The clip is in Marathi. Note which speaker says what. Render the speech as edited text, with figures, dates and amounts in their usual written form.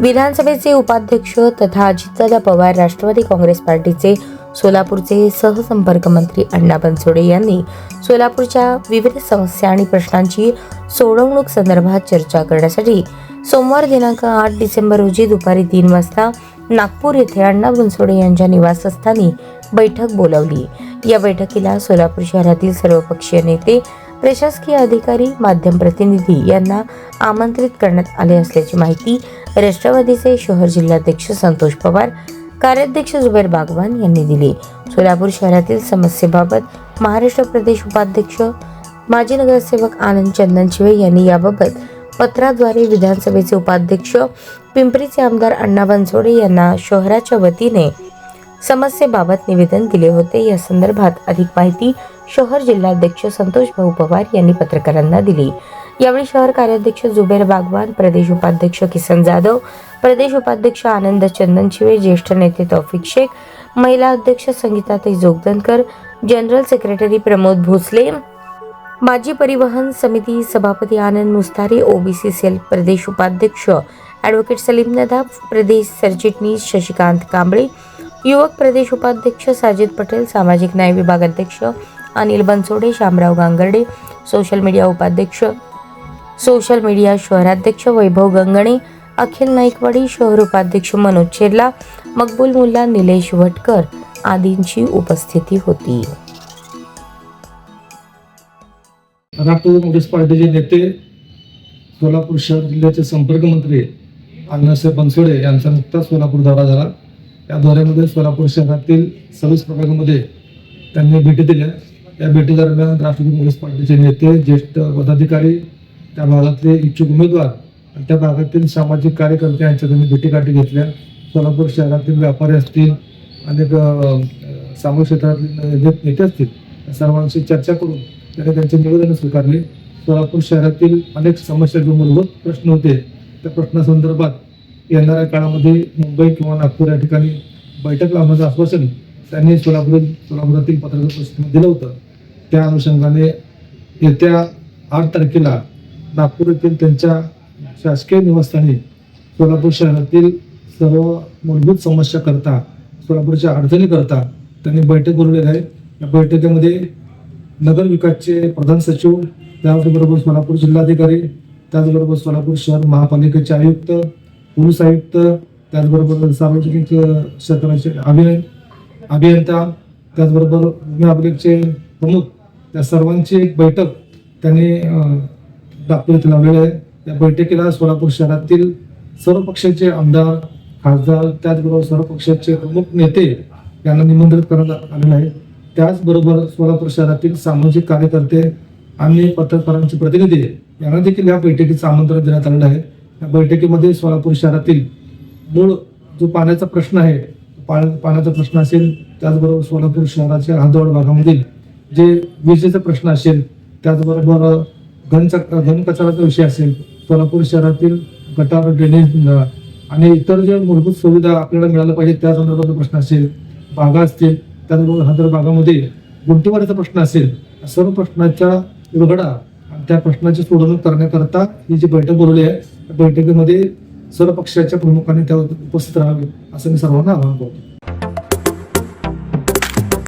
Speaker 1: विधानसभेचे उपाध्यक्ष तथा अजितदादा पवार राष्ट्रवादी काँग्रेस पार्टीचे सोलापूरचे सहसंपर्क मंत्री अण्णा बनसोडे यांनी सोलापूरच्या विविध समस्या आणि प्रश्नांची सोडवणूक संदर्भात चर्चा करण्यासाठी सोमवार दिनांक 8 डिसेंबर रोजी दुपारी 3 वाजता नागपूर येथे अण्णा बनसोडे यांच्या निवासस्थानी बैठक बोलावली। या बैठकीला सोलापूर शहरातील सर्वपक्षीय नेते, प्रशासकीय अधिकारी, माध्यम प्रतिनिधी यांना आमंत्रित करण्यात आले असल्याची माहिती राष्ट्रवादीचे शहर जिल्हाध्यक्ष संतोष पवार, कार्याध्यक्ष जुबेर बागवान यांनी दिली। सोलापूर शहरातील समस्येबाबत महाराष्ट्र प्रदेश उपाध्यक्ष माजी नगरसेवक आनंद चंदनशिवे यांनी याबाबत पत्राद्वारे विधानसभेचे उपाध्यक्ष पिंपरीचे आमदार अण्णा बनसोडे यांना शहराच्या वतीने समस्येबाबत निवेदन दिले होते। या संदर्भात अधिक माहिती शहर जिल्हाध्यक्ष संतोष भाऊ पवार यांनी पत्रकारांना दिली। यावेळी शहर कार्याध्यक्ष जुबेर बागवान, प्रदेश उपाध्यक्ष किसन जाधव, प्रदेश उपाध्यक्ष आनंद चंदनशिवे, ज्येष्ठ नेते तौफिक शेख, महिला अध्यक्ष संगीताताई जोगदनकर, जनरल सेक्रेटरी प्रमोद भोसले, माजी परिवहन समिती सभापती आनंद मुस्तारी, ओबीसी सेल प्रदेश उपाध्यक्ष ॲडव्होकेट सलीम नदाब, प्रदेश सरचिटणीस शशिकांत कांबळे, युवक प्रदेश उपाध्यक्ष साजिद पटेल, सामाजिक न्याय विभाग अध्यक्ष अनिल बनसोडे, शामराव गांगर्डे, सोशल मीडिया शहराध्यक्ष वैभव गंगणे, अखिल नाईकवाडी, शहर उपाध्यक्ष मनोज चेरला, मकबूल मुल्ला, निलेश भटकर आदींची उपस्थिती होती।
Speaker 2: राष्ट्रवादी काँग्रेस पार्टीचे नेते, सोलापूर शहर जिल्ह्याचे संपर्क मंत्री अण्णासाहेब बनसोडे यांचा नुकताच सोलापूर दौरा झाला। या दौऱ्यामध्ये सोलापूर शहरातील 26 प्रभागामध्ये त्यांनी भेटी दिल्या। या भेटीदरम्यान राष्ट्रवादी काँग्रेस पार्टीचे नेते, ज्येष्ठ पदाधिकारी, त्या भागातले इच्छुक उमेदवार आणि त्या भागातील सामाजिक कार्यकर्ते यांच्या त्यांनी भेटीगाठी घेतल्या। सोलापूर शहरातील व्यापारी असतील, अनेक सामाजिक क्षेत्रातील नेते असतील, या सर्वांशी चर्चा करून त्यांनी त्यांचे निवेदन स्वीकारले। सोलापूर शहरातील अनेक समस्या जे मूलभूत प्रश्न होते त्या प्रश्नासंदर्भात येणाऱ्या काळामध्ये मुंबई किंवा नागपूर या ठिकाणी बैठक लावण्याचं आश्वासन त्यांनी सोलापुरातील पत्रकार परिषदेमध्ये दिलं होतं। त्या अनुषंगाने येत्या 8 तारखेला नागपूर येथील त्यांच्या शासकीय निवासस्थानी सोलापूर शहरातील सर्व मूलभूत समस्या करता, सोलापूरच्या अडचणी करता त्यांनी बैठक बोलवलेली आहे। या बैठकीमध्ये नगर विकासचे प्रधान सचिव, त्याचबरोबर सोलापूर जिल्हाधिकारी, त्याचबरोबर सोलापूर शहर महापालिकेचे आयुक्त, पोलीस आयुक्त, त्याचबरोबर सार्वजनिक क्षेत्राचे अभियंता, त्याचबरोबर भूमी अभिलेखचे प्रमुख, त्या सर्वांची एक बैठक त्यांनी नागपूर येथे लावलेली आहे। या बैठकीला सोलापूर शहरातील सर्व पक्षाचे आमदार, खासदार, त्याचबरोबर सर्व पक्षाचे प्रमुख नेते यांना निमंत्रित करण्यात आलेले आहे। त्याचबरोबर सोलापूर शहरातील सामाजिक कार्यकर्ते आणि पत्रकारांचे प्रतिनिधी यांना देखील या बैठकीचं आमंत्रण देण्यात आलेलं आहे। या बैठकीमध्ये सोलापूर शहरातील मूळ जो पाण्याचा प्रश्न आहे, पाण्याचा प्रश्न असेल, त्याचबरोबर सोलापूर शहराच्या हदवाड भागामधील जे विजेचा प्रश्न असेल, त्याचबरोबर घनकचऱ्याचा विषय असेल, सोलापूर शहरातील गटार, ड्रेनेज आणि इतर ज्या मूलभूत सुविधा आपल्याला मिळाल्या पाहिजे त्या संदर्भाचा प्रश्न असेल, बागा असतील, त्याचबरोबर हदर भागामध्ये गुंठेवारीचा प्रश्न असेल, सर्व प्रश्नाच्या उलगडा आणि त्या प्रश्नाची सोडवणूक करण्याकरता ही जी बैठक बोलवली आहे, त्या बैठकीमध्ये सर्व पक्षाच्या प्रमुखांनी त्या उपस्थित राहावे असं मी सर्वांना आवाहन करतो।